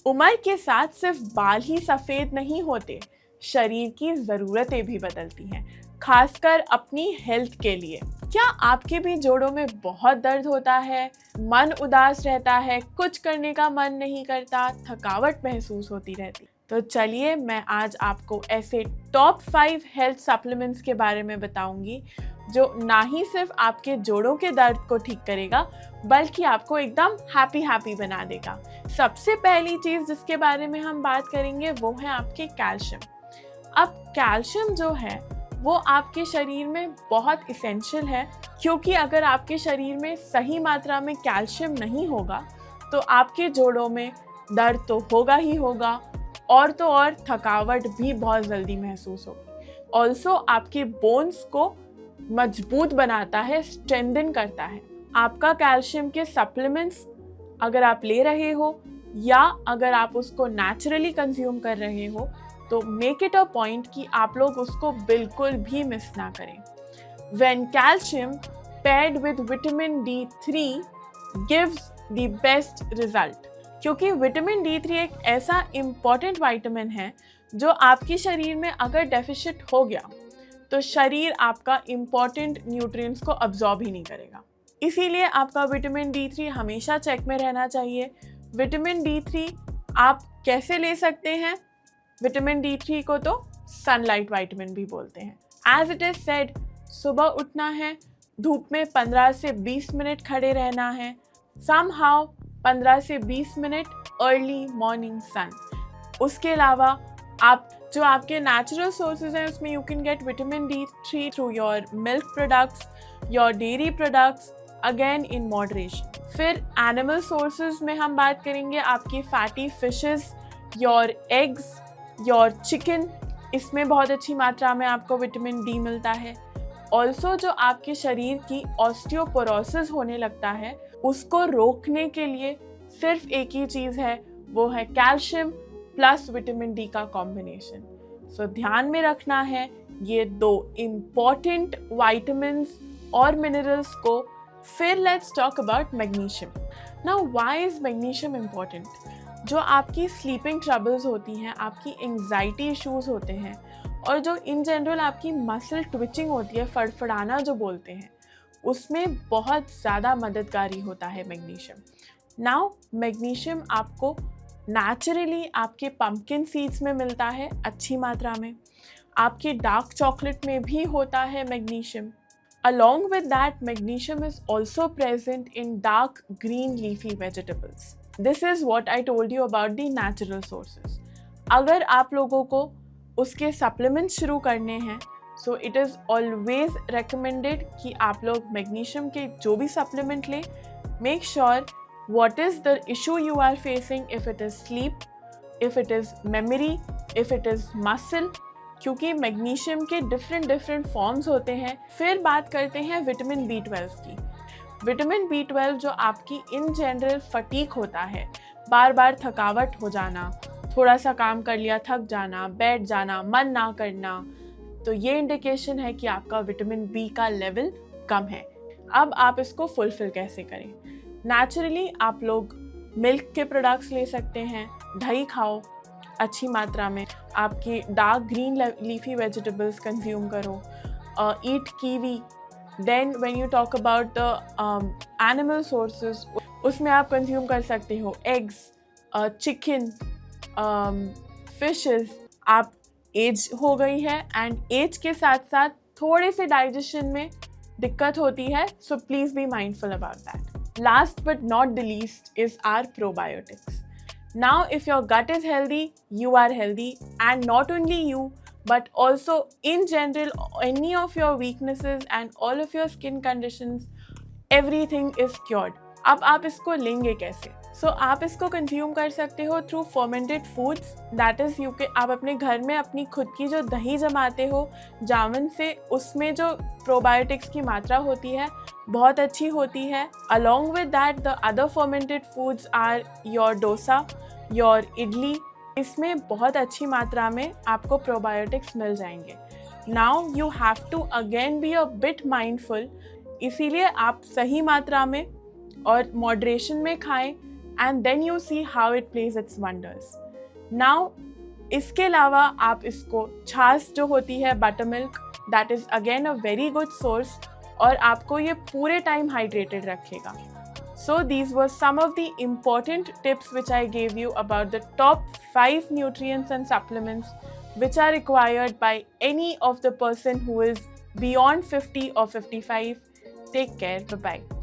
उम्र के साथ सिर्फ बाल ही सफ़ेद नहीं होते, शरीर की ज़रूरतें भी बदलती हैं, खासकर अपनी हेल्थ के लिए। क्या आपके भी जोड़ों में बहुत दर्द होता है, मन उदास रहता है, कुछ करने का मन नहीं करता, थकावट महसूस होती रहती? तो चलिए मैं आज आपको ऐसे टॉप 5 हेल्थ सप्लीमेंट्स के बारे में बताऊंगी जो ना ही सिर्फ आपके जोड़ों के दर्द को ठीक करेगा बल्कि आपको एकदम हैप्पी बना देगा। सबसे पहली चीज़ जिसके बारे में हम बात करेंगे वो है आपके कैल्शियम। अब कैल्शियम जो है वो आपके शरीर में बहुत इसेंशियल है, क्योंकि अगर आपके शरीर में सही मात्रा में कैल्शियम नहीं होगा तो आपके जोड़ों में दर्द तो होगा ही होगा और तो और थकावट भी बहुत जल्दी महसूस होगी। ऑल्सो आपके बोन्स को मजबूत बनाता है, स्ट्रेंथन करता है। आपका कैल्शियम के सप्लीमेंट्स अगर आप ले रहे हो या अगर आप उसको नेचुरली कंज्यूम कर रहे हो तो मेक इट अ पॉइंट कि आप लोग उसको बिल्कुल भी मिस ना करें। When calcium paired with vitamin D3 gives the best result, क्योंकि विटामिन D3 एक ऐसा इम्पॉर्टेंट विटामिन है जो आपके शरीर में अगर डेफिशिट हो गया तो शरीर आपका इम्पॉर्टेंट न्यूट्रिएंट्स को अब्जॉर्ब ही नहीं करेगा। इसीलिए आपका विटामिन D3 हमेशा चेक में रहना चाहिए। विटामिन D3 आप कैसे ले सकते हैं? विटामिन D3 को तो सनलाइट विटामिन भी बोलते हैं। एज इट इज सेड, सुबह उठना है, धूप में 15 से 20 मिनट खड़े रहना है, समहाउ 15 से 20 मिनट अर्ली मॉर्निंग सन। उसके अलावा आप जो आपके नेचुरल सोर्सेज हैं उसमें you can get vitamin D3 through your milk products, your dairy products, again in moderation. फिर एनिमल सोर्सेज में हम बात करेंगे आपकी fatty fishes, your eggs, your chicken, इसमें बहुत अच्छी मात्रा में आपको विटामिन D मिलता है। ऑल्सो जो आपके शरीर की ऑस्टियोपोरोसिस होने लगता है उसको रोकने के लिए सिर्फ एक ही चीज़ है, वो है कैल्शियम प्लस विटामिन D का कॉम्बिनेशन। सो ध्यान में रखना है ये दो इम्पॉर्टेंट वाइटामिन्स और मिनरल्स को। फिर let's talk about magnesium. Now why is magnesium important? जो आपकी स्लीपिंग ट्रबल्स होती हैं, आपकी एंग्जाइटी इश्यूज होते हैं और जो इन जनरल आपकी मसल ट्विचिंग होती है, फड़फड़ाना जो बोलते हैं, उसमें बहुत ज़्यादा मददगारी होता है मैग्नीशियम। नाउ मैग्नीशियम आपको नेचुरली आपके पम्पकिन सीड्स में मिलता है अच्छी मात्रा में, आपके डार्क चॉकलेट में भी होता है magnesium. Along with that, magnesium is also present in dark green leafy vegetables. This is what I told you about the natural sources. अगर आप लोगों को उसके supplements शुरू करने हैं, so it is always recommended कि आप लोग magnesium के जो भी supplement लें, make sure what is the issue you are facing, if it is sleep, if it is memory, if it is muscle, क्योंकि मैग्नीशियम के डिफरेंट फॉर्म्स होते हैं। फिर बात करते हैं विटामिन B12 की। विटामिन B12 जो आपकी इन जनरल फटीक होता है, बार बार थकावट हो जाना, थोड़ा सा काम कर लिया थक जाना, बैठ जाना, मन ना करना, तो ये इंडिकेशन है कि आपका विटामिन B का लेवल कम है। अब आप इसको फुलफिल कैसे करें? नेचुरली आप लोग मिल्क के प्रोडक्ट्स ले सकते हैं, दही खाओ अच्छी मात्रा में, आपकी dark green leafy vegetables consume करो, eat kiwi. Then when you talk about the animal sources, उसमें आप कंज्यूम कर सकते हो एग्स, चिकन, फिशेस। आप एज हो गई है एंड एज के साथ साथ थोड़े से डाइजेशन में दिक्कत होती है, so please be mindful about that. Last but not the least is our probiotics. Now, if your gut is healthy, you are healthy, and not only you, but also in general, any of your weaknesses and all of your skin conditions, everything is cured. अब आप इसको लेंगे कैसे? आप इसको consume कर सकते हो through fermented foods, that is आप अपने घर में अपनी खुद की जो दही जमाते हो जामुन से, उसमें जो प्रोबायोटिक्स की मात्रा होती है बहुत अच्छी होती है। Along with that the other fermented foods are your dosa, your idli, इसमें बहुत अच्छी मात्रा में आपको प्रोबायोटिक्स मिल जाएंगे। Now you have to again be a bit mindful, इसीलिए आप सही मात्रा में और मॉडरेशन में खाएं, and then you see how it plays its wonders. Now इसके अलावा आप इसको छाछ जो होती है butter milk, that is again a very good source और आपको ये पूरे टाइम हाइड्रेटेड रखेगा. So these were some of the important tips which I gave you about the top 5 nutrients and supplements which are required by any of the person who is beyond 50 or 55. Take care. Bye-bye.